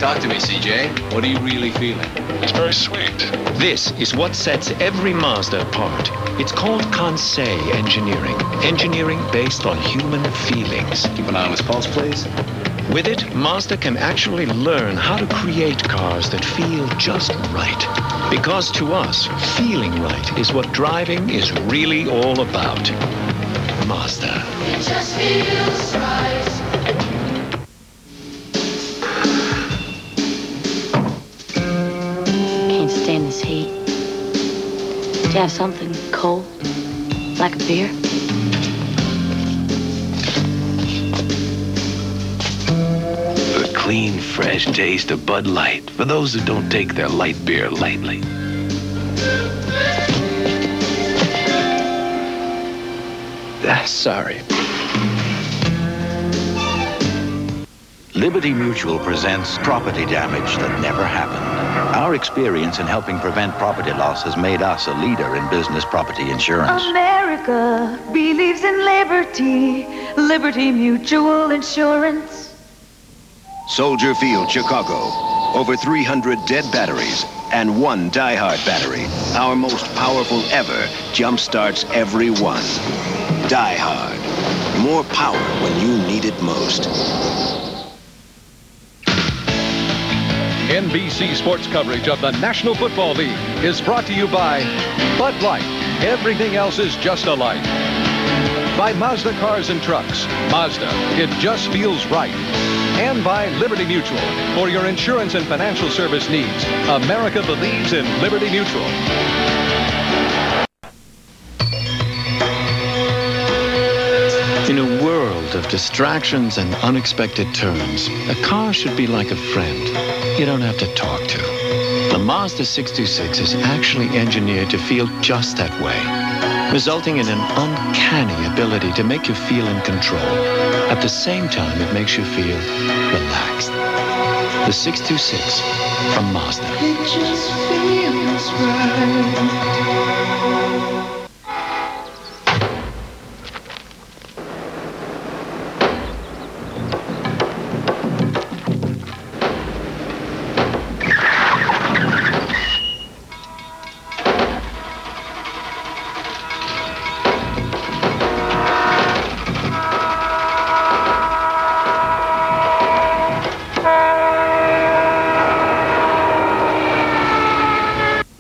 Talk to me, CJ. What are you really feeling? He's very sweet. This is what sets every Mazda apart. It's called Conseil Engineering. Engineering based on human feelings. Keep an eye on his pulse, please. With it, Mazda can actually learn how to create cars that feel just right. Because to us, feeling right is what driving is really all about. Mazda. It just feels right. Can't stand this heat. Do you have something cold? Like a beer? The clean, fresh taste of Bud Light for those who don't take their light beer lightly. Sorry. Liberty Mutual presents property damage that never happened. Our experience in helping prevent property loss has made us a leader in business property insurance. America believes in liberty. Liberty Mutual Insurance. Soldier Field, Chicago. Over 300 dead batteries and one die-hard battery. Our most powerful ever jump-starts every one. Die Hard. More power when you need it most. NBC sports coverage of the National Football League is brought to you by Bud Light. Everything else is just a light. By Mazda Cars and Trucks. Mazda, it just feels right. And by Liberty Mutual. For your insurance and financial service needs, America believes in Liberty Mutual. In a world of distractions and unexpected turns, a car should be like a friend you don't have to talk to. The Mazda 626 is actually engineered to feel just that way, resulting in an uncanny ability to make you feel in control. At the same time, it makes you feel relaxed. The 626 from Mazda. It just feels right.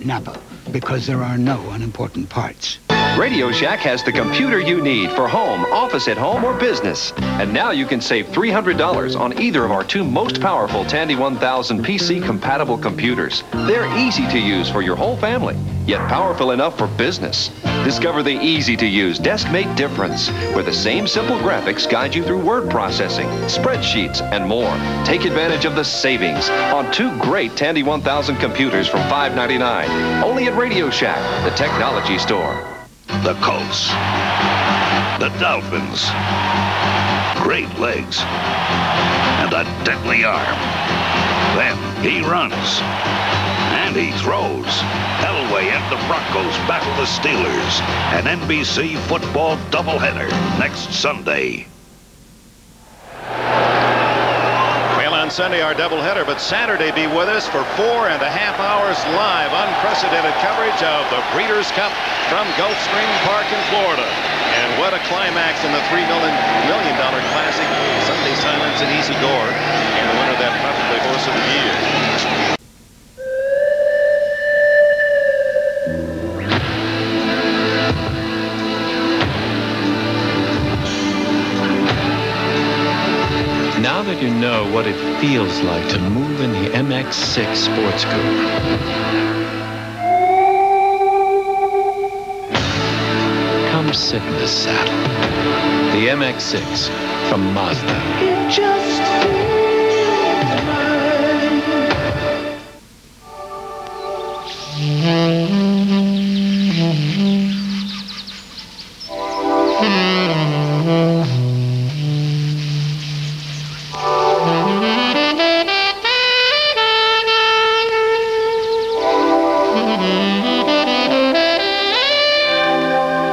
Napa, because there are no unimportant parts. Radio Shack has the computer you need for home, office at home, or business. And now you can save $300 on either of our two most powerful Tandy 1000 PC-compatible computers. They're easy to use for your whole family, yet powerful enough for business. Discover the easy-to-use desk-mate difference, where the same simple graphics guide you through word processing, spreadsheets, and more. Take advantage of the savings on two great Tandy 1000 computers from $599. Only at Radio Shack, the technology store. The Colts. The Dolphins. Great legs. And a deadly arm. Then he runs. And he throws. Elway and the Broncos battle the Steelers. An NBC football doubleheader next Sunday. Well, on Sunday, our doubleheader, but Saturday be with us for 4.5 hours live, unprecedented coverage of the Breeders' Cup from Gulfstream Park in Florida. And what a climax in the $3 million Classic. Sunday Silence and Easy Gore, and the winner of that probably horse of the year. Now that you know what it feels like to move in the MX-6 Sports Coupe, come sit in the saddle. The MX-6 from Mazda. It just feels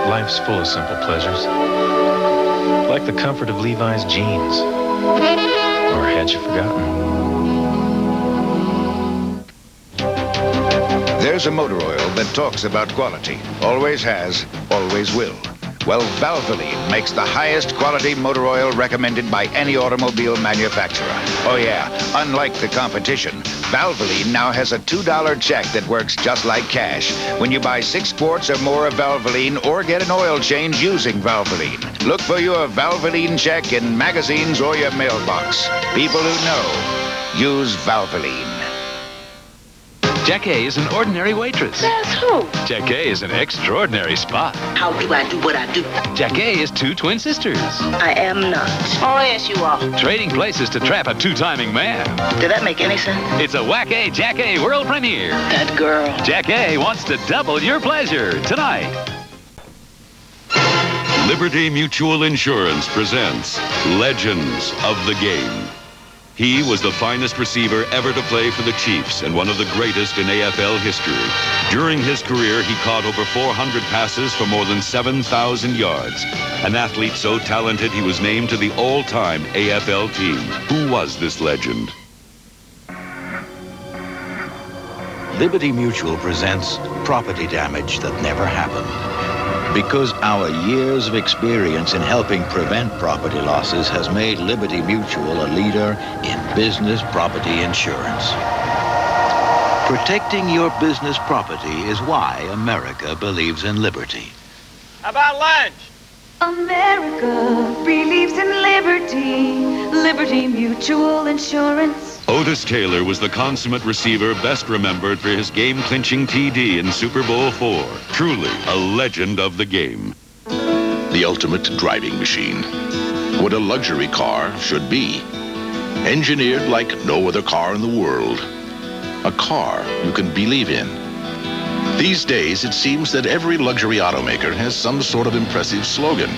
Life's full of simple pleasures, like the comfort of Levi's jeans. Or had you forgotten? There's a motor oil that talks about quality. Always has, always will. Well, Valvoline makes the highest quality motor oil recommended by any automobile manufacturer. Oh yeah, unlike the competition, Valvoline now has a $2 check that works just like cash when you buy 6 quarts or more of Valvoline or get an oil change using Valvoline. Look for your Valvoline check in magazines or your mailbox. People who know, use Valvoline. Jackie is an ordinary waitress. That's who? Jackie is an extraordinary spot. How do I do what I do? Jackie is 2 twin sisters. I am not. Oh, yes, you are. Trading places to trap a 2-timing man. Did that make any sense? It's a wacky Jackie world premiere. That girl. Jackie wants to double your pleasure tonight. Liberty Mutual Insurance presents Legends of the Game. He was the finest receiver ever to play for the Chiefs and one of the greatest in AFL history. During his career, he caught over 400 passes for more than 7,000 yards. An athlete so talented, he was named to the all-time AFL team. Who was this legend? Liberty Mutual presents property damage that never happened. Because our years of experience in helping prevent property losses has made Liberty Mutual a leader in business property insurance. Protecting your business property is why America believes in liberty. How about lunch? America believes in liberty. Liberty Mutual Insurance. Otis Taylor was the consummate receiver best remembered for his game-clinching TD in Super Bowl IV. Truly a legend of the game. The ultimate driving machine. What a luxury car should be. Engineered like no other car in the world. A car you can believe in. These days, it seems that every luxury automaker has some sort of impressive slogan.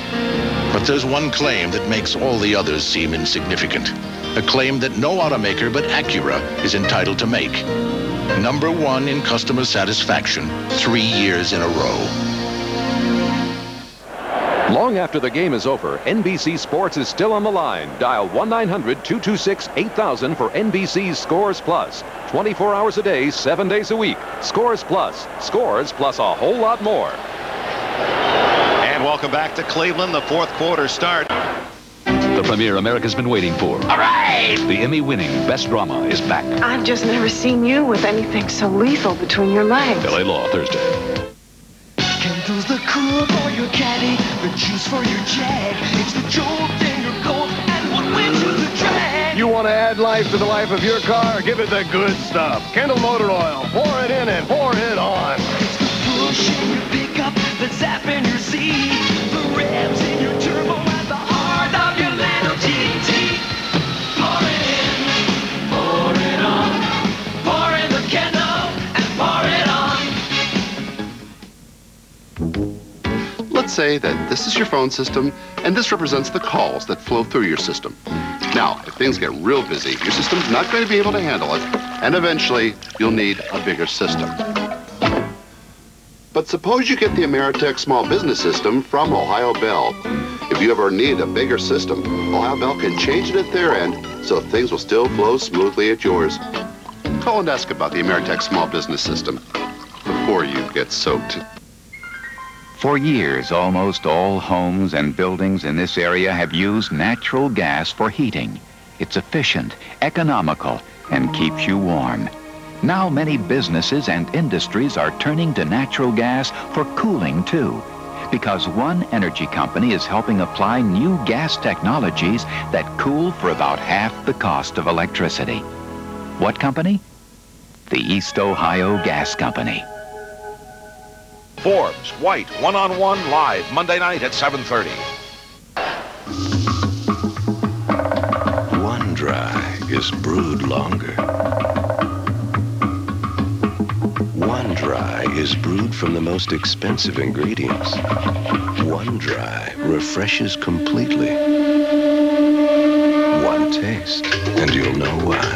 But there's one claim that makes all the others seem insignificant. A claim that no automaker but Acura is entitled to make. #1 in customer satisfaction, 3 years in a row. Long after the game is over, NBC Sports is still on the line. Dial 1-900-226-8000 for NBC Scores Plus. 24 hours a day, 7 days a week. Scores Plus. Scores plus a whole lot more. And welcome back to Cleveland. The 4th quarter start. The premiere America's been waiting for. All right! The Emmy-winning Best Drama is back. I've just never seen you with anything so lethal between your legs. LA Law, Thursday. Kendall's the cool for your caddy, the juice for your jag. It's the jolt in your coat and what wins you the drag. You want to add life to the life of your car? Give it the good stuff. Kendall Motor Oil. Pour it in and pour it on. It's the push in your pickup, the zap in your seat, the revs in your turbo and the heart of your little GT. Pour it in, pour it on, pour in the Kendall and pour it on. Let's say that this is your phone system, and this represents the calls that flow through your system. Now, if things get real busy, your system's not going to be able to handle it, and eventually, you'll need a bigger system. But suppose you get the Ameritech Small Business System from Ohio Bell. If you ever need a bigger system, Ohio Bell can change it at their end, so things will still flow smoothly at yours. Call and ask about the Ameritech Small Business System before you get soaked. For years, almost all homes and buildings in this area have used natural gas for heating. It's efficient, economical, and keeps you warm. Now many businesses and industries are turning to natural gas for cooling too, because one energy company is helping apply new gas technologies that cool for about half the cost of electricity. What company? The East Ohio Gas Company. Forbes, White, one-on-one live Monday night at 7:30. One Dry is brewed longer. One Dry is brewed from the most expensive ingredients. One Dry refreshes completely. One taste, and you'll know why.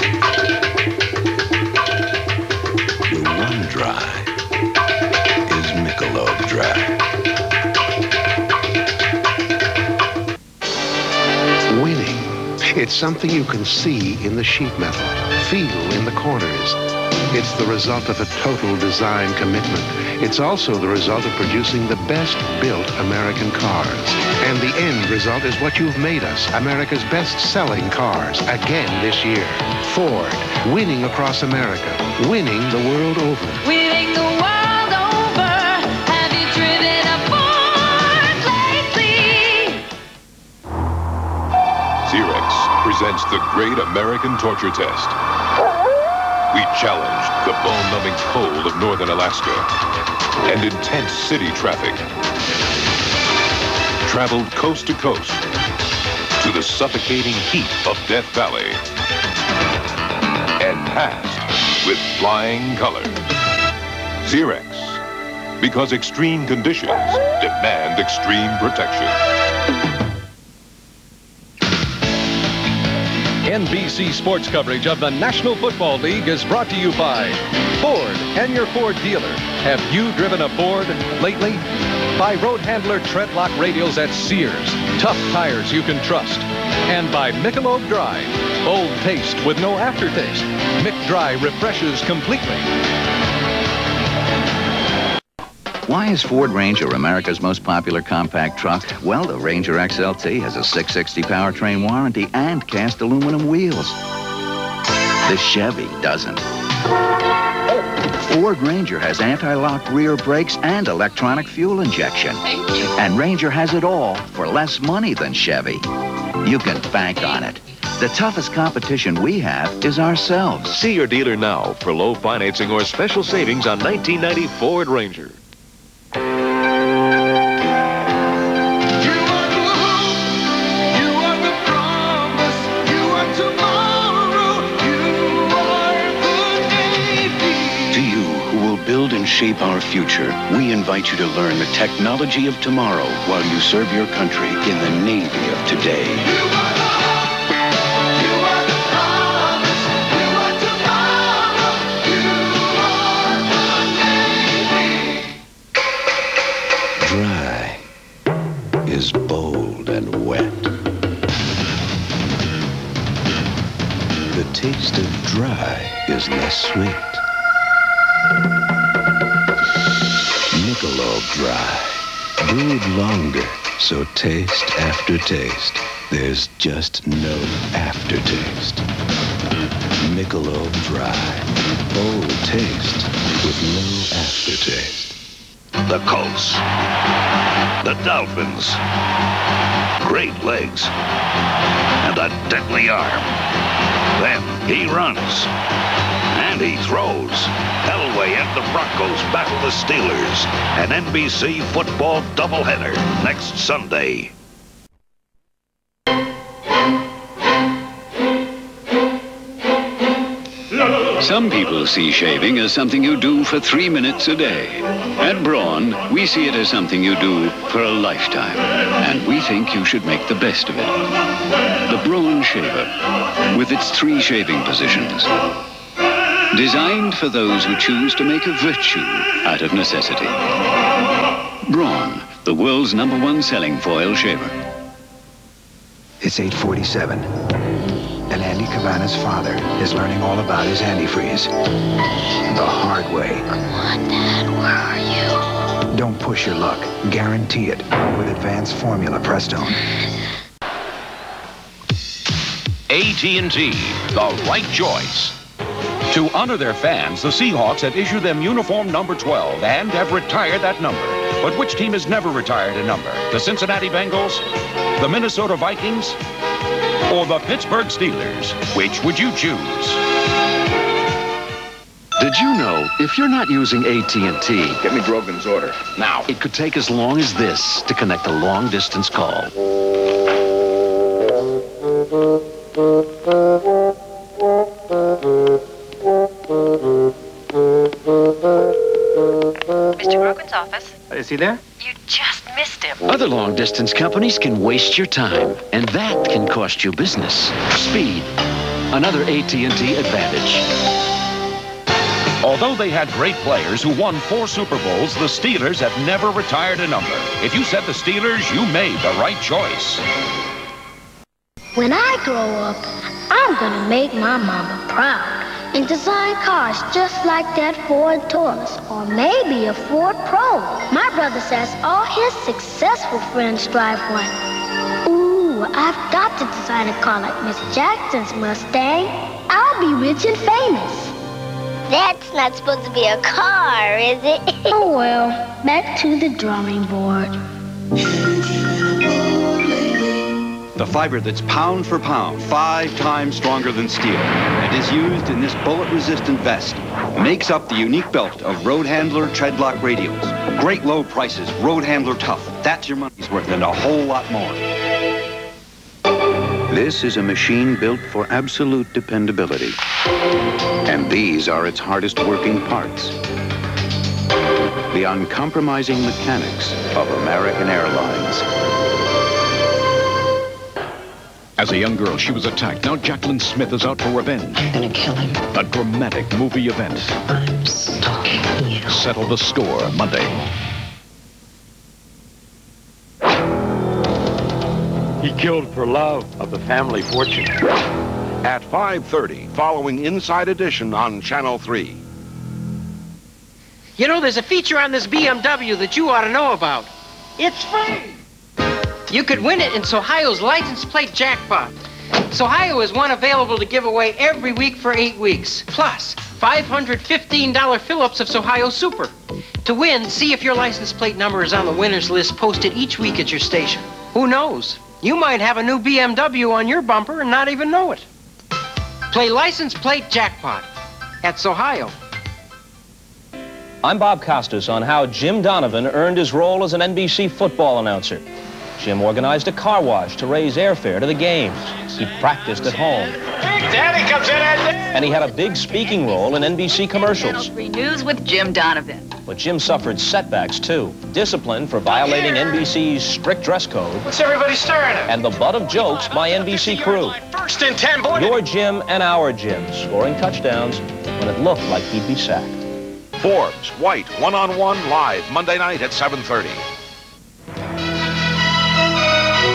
The One Dry is Michelob Dry. Winning. It's something you can see in the sheet metal, feel in the corners, It's the result of a total design commitment. It's also the result of producing the best-built American cars. And the end result is what you've made us, America's best-selling cars, again this year. Ford, winning across America, winning the world over. Winning the world over. Have you driven a Ford lately? Zerex presents the Great American Torture Test. We challenged the bone-numbing cold of northern Alaska and intense city traffic. Traveled coast to coast to the suffocating heat of Death Valley and passed with flying colors. Zerex, because extreme conditions demand extreme protection. NBC sports coverage of the National Football League is brought to you by Ford and your Ford dealer. Have you driven a Ford lately? By Roadhandler Treadlock radials at Sears. Tough tires you can trust. And by Michelob Dry. Bold taste with no aftertaste. Mick Dry refreshes completely. Why is Ford Ranger America's most popular compact truck? Well, the Ranger XLT has a 660 powertrain warranty and cast aluminum wheels. The Chevy doesn't. Ford Ranger has anti-lock rear brakes and electronic fuel injection. And Ranger has it all for less money than Chevy. You can bank on it. The toughest competition we have is ourselves. See your dealer now for low financing or special savings on 1990 Ford Ranger. Build and shape our future, we invite you to learn the technology of tomorrow while you serve your country in the Navy of today. Dry is bold and wet. The taste of dry is less sweet. Michelob Dry. Brewed longer, so taste after taste, there's just no aftertaste. Michelob Dry. Bold taste with no aftertaste. The Colts. The Dolphins. Great legs. And a deadly arm. Then he runs. And he throws. Elway and the Broncos battle the Steelers. An NBC football doubleheader next Sunday. Some people see shaving as something you do for 3 minutes a day. At Braun, we see it as something you do for a lifetime. And we think you should make the best of it. The Braun Shaver, with its 3 shaving positions. Designed for those who choose to make a virtue out of necessity. Braun, the world's #1 selling foil shaver. It's 8:47, and Andy Cabana's father is learning all about his antifreeze. The hard way. Come on, Dad, where are you? Don't push your luck. Guarantee it with advanced formula Prestone. AT&T, the right choice. To honor their fans, the Seahawks have issued them uniform number 12 and have retired that number. But which team has never retired a number? The Cincinnati Bengals, the Minnesota Vikings, or the Pittsburgh Steelers? Which would you choose? Did you know, if you're not using AT&T, Get me Grogan's order. now, it could take as long as this to connect a long-distance call. Mr. Grogan's office. Is he there? You just missed him. Other long-distance companies can waste your time, and that can cost you business. Speed, another AT&T advantage. Although they had great players who won 4 Super Bowls, the Steelers have never retired a number. If you said the Steelers, you made the right choice. When I grow up, I'm gonna make my mama proud. and design cars just like that Ford Taurus or maybe a Ford Pro. My brother says all his successful friends drive one. Ooh, I've got to design a car like Miss Jackson's Mustang. I'll be rich and famous. That's not supposed to be a car, is it? Oh well, back to the drawing board. The fiber that's pound for pound, 5 times stronger than steel, and is used in this bullet-resistant vest, makes up the unique belt of Roadhandler treadlock radials. Great low prices, Roadhandler tough. That's your money's worth and a whole lot more. This is a machine built for absolute dependability. And these are its hardest working parts. The uncompromising mechanics of American Airlines. As a young girl, she was attacked. Now Jacqueline Smith is out for revenge. I'm gonna kill him. A dramatic movie event. I'm stalking you. Settle the score Monday. He killed for love of the family fortune. At 5:30, following Inside Edition on Channel 3. You know, there's a feature on this BMW that you ought to know about. It's free. You could win it in Sohio's license plate jackpot. Sohio is one available to give away every week for 8 weeks. Plus, $515 fill-ups of Sohio Super. To win, see if your license plate number is on the winner's list posted each week at your station. Who knows? You might have a new BMW on your bumper and not even know it. Play license plate jackpot at Sohio. I'm Bob Costas on how Jim Donovan earned his role as an NBC football announcer. Jim organized a car wash to raise airfare to the games. He practiced at home. Daddy comes in and he had a big speaking role in NBC commercials. 3 News with Jim Donovan. But Jim suffered setbacks, too. Discipline for violating NBC's strict dress code. What's everybody staring at? And the butt of jokes by NBC crew. First and 10, boy. Your Jim and our Jim scoring touchdowns when it looked like he'd be sacked. Forbes, White, one-on-one live Monday night at 7:30.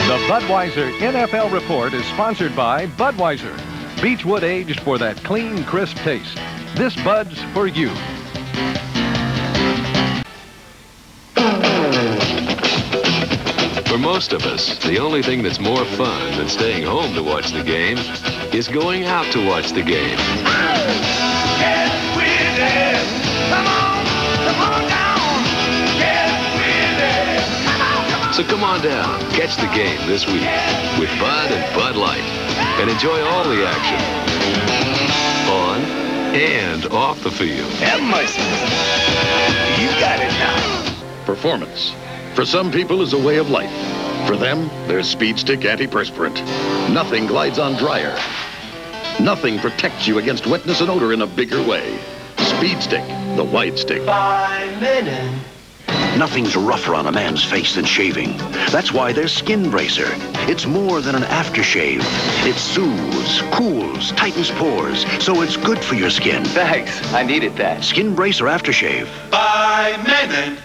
The Budweiser NFL Report is sponsored by Budweiser. Beechwood aged for that clean, crisp taste. This Bud's for you. For most of us, the only thing that's more fun than staying home to watch the game is going out to watch the game. Get with it. Come on down. Get with it. So come on down, catch the game this week with Bud and Bud Light, and enjoy all the action on and off the field. Have mercy. You got it now. Performance. For some people is a way of life. For them, there's Speed Stick Antiperspirant. Nothing glides on drier. Nothing protects you against wetness and odor in a bigger way. Speed Stick, the wide stick. 5 minutes. Nothing's rougher on a man's face than shaving. That's why there's Skin Bracer. It's more than an aftershave. It soothes, cools, tightens pores, so it's good for your skin. Thanks. I needed that. Skin Bracer Aftershave. 5 minutes.